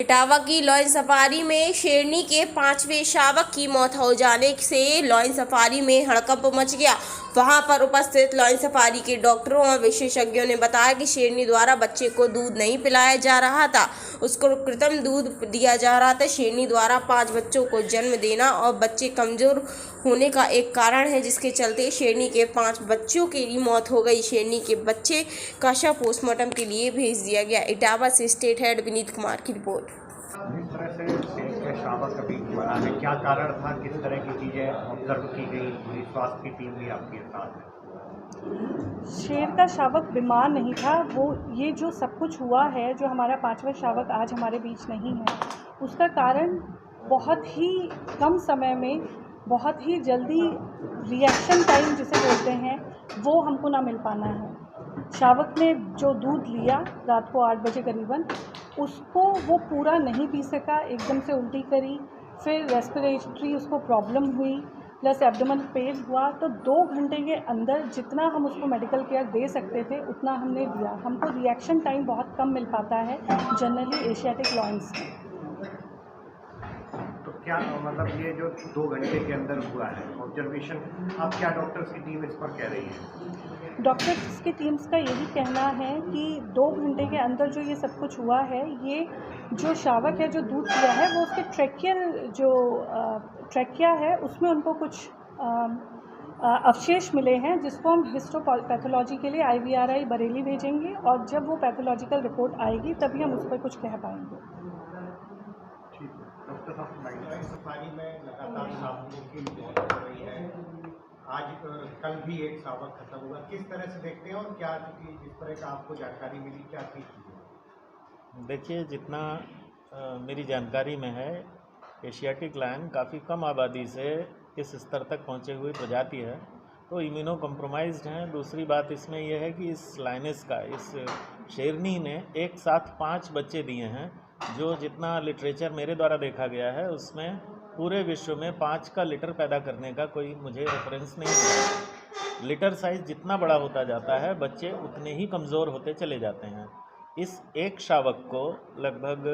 इटावा की lion safari में शेरनी के 5वें शावक की मौत हो जाने से लॉयन सफारी में हड़कंप मच गया। वहां पर उपस्थित लॉयन सफारी के डॉक्टरों और विशेषज्ञों ने बताया कि शेरनी द्वारा बच्चे को दूध नहीं पिलाया जा रहा था, उसको कृत्रिम दूध दिया जा रहा था। शेरनी द्वारा 5 बच्चों को जन्म देना और बच्चे कमजोर होने का एक कारण है, जिसके चलते शेरनी के 5 बच्चों की मौत हो गई। शेरनी के बच्चे का शव पोस्टमार्टम के लिए भेज दिया गया। इटावा से स्टेट हेड विनीत कुमार की रिपोर्ट। जिस तरह से शेर के शावक अभी बना है, क्या कारण था, किस तरह की चीज़ें ऑब्जर्व की गई, पूरी स्वास्थ्य की टीम भी आपके साथ है? शेर का शावक बीमार नहीं था, वो ये जो सब कुछ हुआ है, जो हमारा 5वां शावक आज हमारे बीच नहीं है, उसका कारण बहुत ही कम समय में बहुत ही जल्दी रिएक्शन टाइम जिसे बोलते हैं वो हमको ना मिल पाना है। शावक ने जो दूध लिया रात को 8 बजे करीबन, उसको वो पूरा नहीं पी सका, एकदम से उल्टी करी, फिर रेस्पिरेटरी उसको प्रॉब्लम हुई, प्लस एब्डोमेनल पेन हुआ। तो 2 घंटे के अंदर जितना हम उसको मेडिकल केयर दे सकते थे उतना हमने दिया। हमको रिएक्शन टाइम बहुत कम मिल पाता है जनरली एशियाटिक लॉयंस में। तो क्या मतलब ये जो 2 घंटे के अंदर हुआ है ऑब्जर्वेशन, अब क्या डॉक्टर्स की टीम इस पर कह रही है? डॉक्टर्स की टीम्स का यही कहना है कि 2 घंटे के अंदर जो ये सब कुछ हुआ है, ये जो शावक है जो दूध पिया है वो उसके ट्रैकिया है, उसमें उनको कुछ अवशेष मिले हैं, जिसको हम हिस्टोपैथोलॉजी के लिए IVRI बरेली भेजेंगे और जब वो पैथोलॉजिकल रिपोर्ट आएगी तभी हम उस पर कुछ कह पाएंगे। लॉयन सफारी में लगातार शावकों की मौत हो रही है, आज कल भी एक शावक खत्म हुआ, किस तरह से देखते हैं और क्या जिस तरह का आपको जानकारी मिली, क्या चीज़? देखिए, जितना मेरी जानकारी में है, एशियाटिक लायन काफ़ी कम आबादी से इस स्तर तक पहुंचे हुए प्रजाति है, तो इम्यूनो कॉम्प्रोमाइज्ड हैं। दूसरी बात इसमें यह है कि इस लाइनस का, इस शेरनी ने एक साथ 5 बच्चे दिए हैं, जो जितना लिटरेचर मेरे द्वारा देखा गया है उसमें पूरे विश्व में 5 का लिटर पैदा करने का कोई मुझे रेफरेंस नहीं मिला। लिटर साइज़ जितना बड़ा होता जाता है, बच्चे उतने ही कमज़ोर होते चले जाते हैं। इस एक शावक को लगभग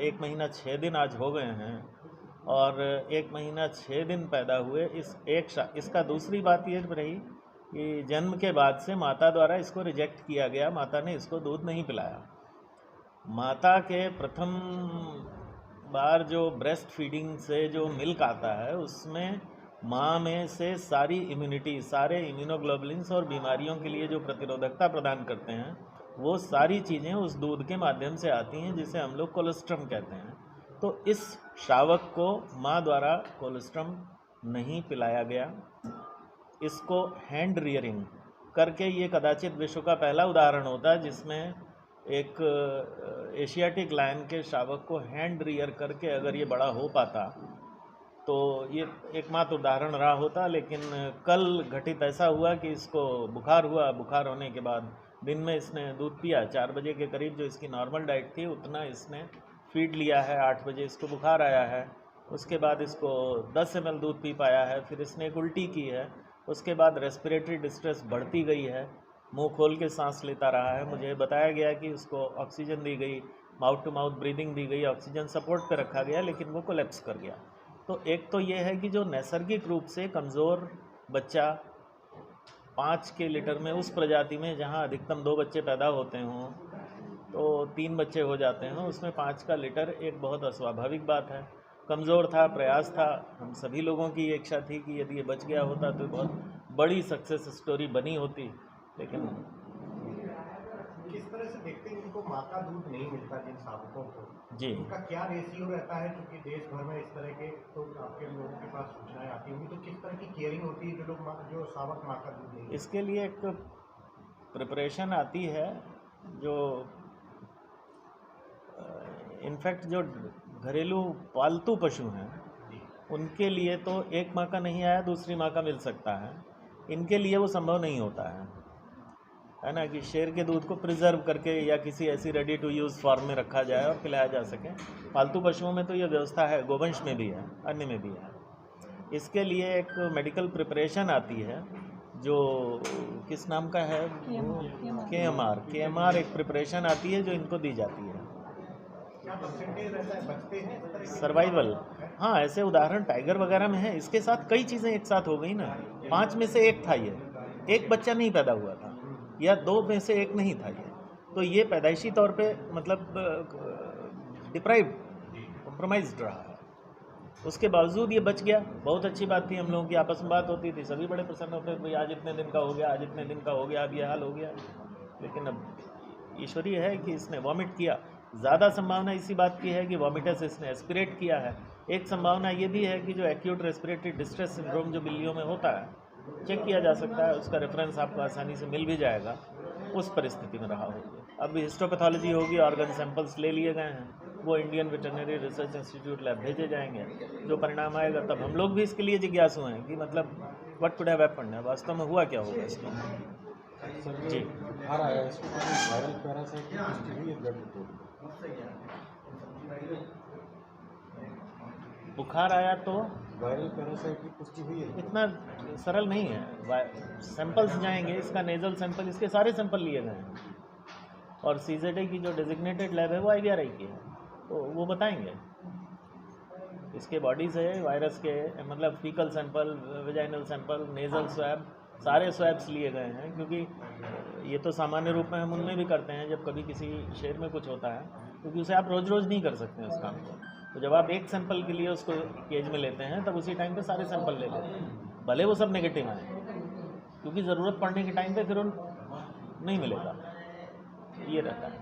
1 महीना 6 दिन आज हो गए हैं और 1 महीना 6 दिन पैदा हुए इसका दूसरी बात ये रही कि जन्म के बाद से माता द्वारा इसको रिजेक्ट किया गया, माता ने इसको दूध नहीं पिलाया। माता के प्रथम बार जो ब्रेस्ट फीडिंग से जो मिल्क आता है, उसमें माँ में से सारी इम्यूनिटी, सारे इम्यूनोग्लोबुलिन्स और बीमारियों के लिए जो प्रतिरोधकता प्रदान करते हैं, वो सारी चीज़ें उस दूध के माध्यम से आती हैं, जिसे हम लोग कोलेस्ट्रम कहते हैं। तो इस शावक को माँ द्वारा कोलेस्ट्रम नहीं पिलाया गया। इसको हैंड रियरिंग करके, ये कदाचित विश्व का पहला उदाहरण होता है जिसमें एक एशियाटिक लायन के शावक को हैंड रियर करके अगर ये बड़ा हो पाता तो ये एकमात्र उदाहरण रहा होता। लेकिन कल घटित ऐसा हुआ कि इसको बुखार हुआ, बुखार होने के बाद दिन में इसने दूध पिया, 4 बजे के करीब जो इसकी नॉर्मल डाइट थी उतना इसने फीड लिया है, 8 बजे इसको बुखार आया है, उसके बाद इसको 10 ml दूध पी पाया है, फिर इसने एक उल्टी की है, उसके बाद रेस्पिरेटरी डिस्ट्रेस बढ़ती गई है, मुंह खोल के सांस लेता रहा है। मुझे बताया गया कि उसको ऑक्सीजन दी गई, माउथ टू माउथ ब्रीदिंग दी गई, ऑक्सीजन सपोर्ट पे रखा गया, लेकिन वो कोलैप्स कर गया। तो एक तो ये है कि जो नैसर्गिक रूप से कमज़ोर बच्चा 5 के लिटर में, उस प्रजाति में जहाँ अधिकतम 2 बच्चे पैदा होते हों तो 3 बच्चे हो जाते हैं, उसमें 5 का लिटर एक बहुत अस्वाभाविक बात है। कमज़ोर था, प्रयास था, हम सभी लोगों की इच्छा थी कि यदि ये बच गया होता तो बहुत बड़ी सक्सेस स्टोरी बनी होती, लेकिन किस तरह से देखते हैं उनको माता दूध नहीं मिलता जिन शावकों को जी, उनका क्या रेशियो रहता है, क्योंकि देश भर में इस तरह के तो आपके लोगों के पास सूचनाएं आती होंगी, तो किस तरह की केयरिंग होती है जो शावक माँ का दूध नहीं? इसके लिए एक प्रिपरेशन आती है, जो इनफैक्ट जो घरेलू पालतू पशु हैं उनके लिए तो एक माँ का नहीं आया दूसरी माँ का मिल सकता है, इनके लिए वो संभव नहीं होता है ना, कि शेर के दूध को प्रिजर्व करके या किसी ऐसी रेडी टू यूज़ फॉर्म में रखा जाए और पिलाया जा सके। पालतू पशुओं में तो ये व्यवस्था है, गोवंश में भी है, अन्य में भी है। इसके लिए एक मेडिकल प्रिपरेशन आती है जो किस नाम का है, KMR एक प्रिपरेशन आती है जो इनको दी जाती है। क्या परसेंटेज रहता है, बचते हैं इस तरह के? सर्वाइवल, हाँ, ऐसे उदाहरण टाइगर वगैरह में है। इसके साथ कई चीज़ें एक साथ हो गई ना। 5 में से 1 था ये, एक बच्चा नहीं पैदा हुआ था, या 2 में से 1 नहीं था ये, तो ये पैदाइशी तौर पे मतलब डिप्राइव्ड, कॉम्प्रोमाइज्ड रहा है। उसके बावजूद ये बच गया, बहुत अच्छी बात थी। हम लोगों की आपस में बात होती थी, सभी बड़े प्रसन्न होते थे, भाई आज इतने दिन का हो गया, आज इतने दिन का हो गया, अब ये हाल हो गया। लेकिन अब ईश्वरीय है कि इसने वॉमिट किया। ज़्यादा संभावना इसी बात की है कि वॉमिटस इसने एस्पिरेट किया है। एक संभावना ये भी है कि जो एक्यूट रेस्पिरेटरी डिस्ट्रेस सिंड्रोम जो बिल्लियों में होता है, चेक किया जा सकता है, उसका रेफरेंस आपको आसानी से मिल भी जाएगा, उस परिस्थिति में रहा होगा। अब हिस्टोपैथोलॉजी होगी, ऑर्गन सैंपल्स ले लिए गए हैं, वो Indian veterinary research institute lab भेजे जाएंगे। जो परिणाम आएगा तब हम लोग भी इसके लिए जिज्ञासु हैं कि मतलब व्हाट कुड हैव हैपेंड है, वास्तव में हुआ क्या होगा इसमें। सर जी। बुखार आया है, इसको वायरल पैरासाइट की पुष्टि हुई है ब्लड रिपोर्ट? बुखार आया तो वायरल पैरासाइट की पुष्टि हुई है? इतना सरल नहीं है। सैंपल्स जाएंगे, इसका नेजल सैंपल, इसके सारे सैंपल लिए गए हैं, और सीजेडे की जो डेजिग्नेटेड लैब है वो IVRI की है, तो वो बताएंगे इसके बॉडी से वायरस के मतलब faecal sample, vaginal sample, nasal swab, सारे स्वैब्स लिए गए हैं। क्योंकि ये तो सामान्य रूप में हम उनमें भी करते हैं जब कभी किसी शेर में कुछ होता है, क्योंकि उसे आप रोज़ रोज़ नहीं कर सकते हैं उस काम को। तो जब आप एक सैंपल के लिए उसको केज में लेते हैं, तब उसी टाइम पे सारे सैंपल ले लेते हैं, भले वो सब नेगेटिव आए, क्योंकि ज़रूरत पड़ने के टाइम पे फिर उन नहीं मिलेगा, ये रहता है।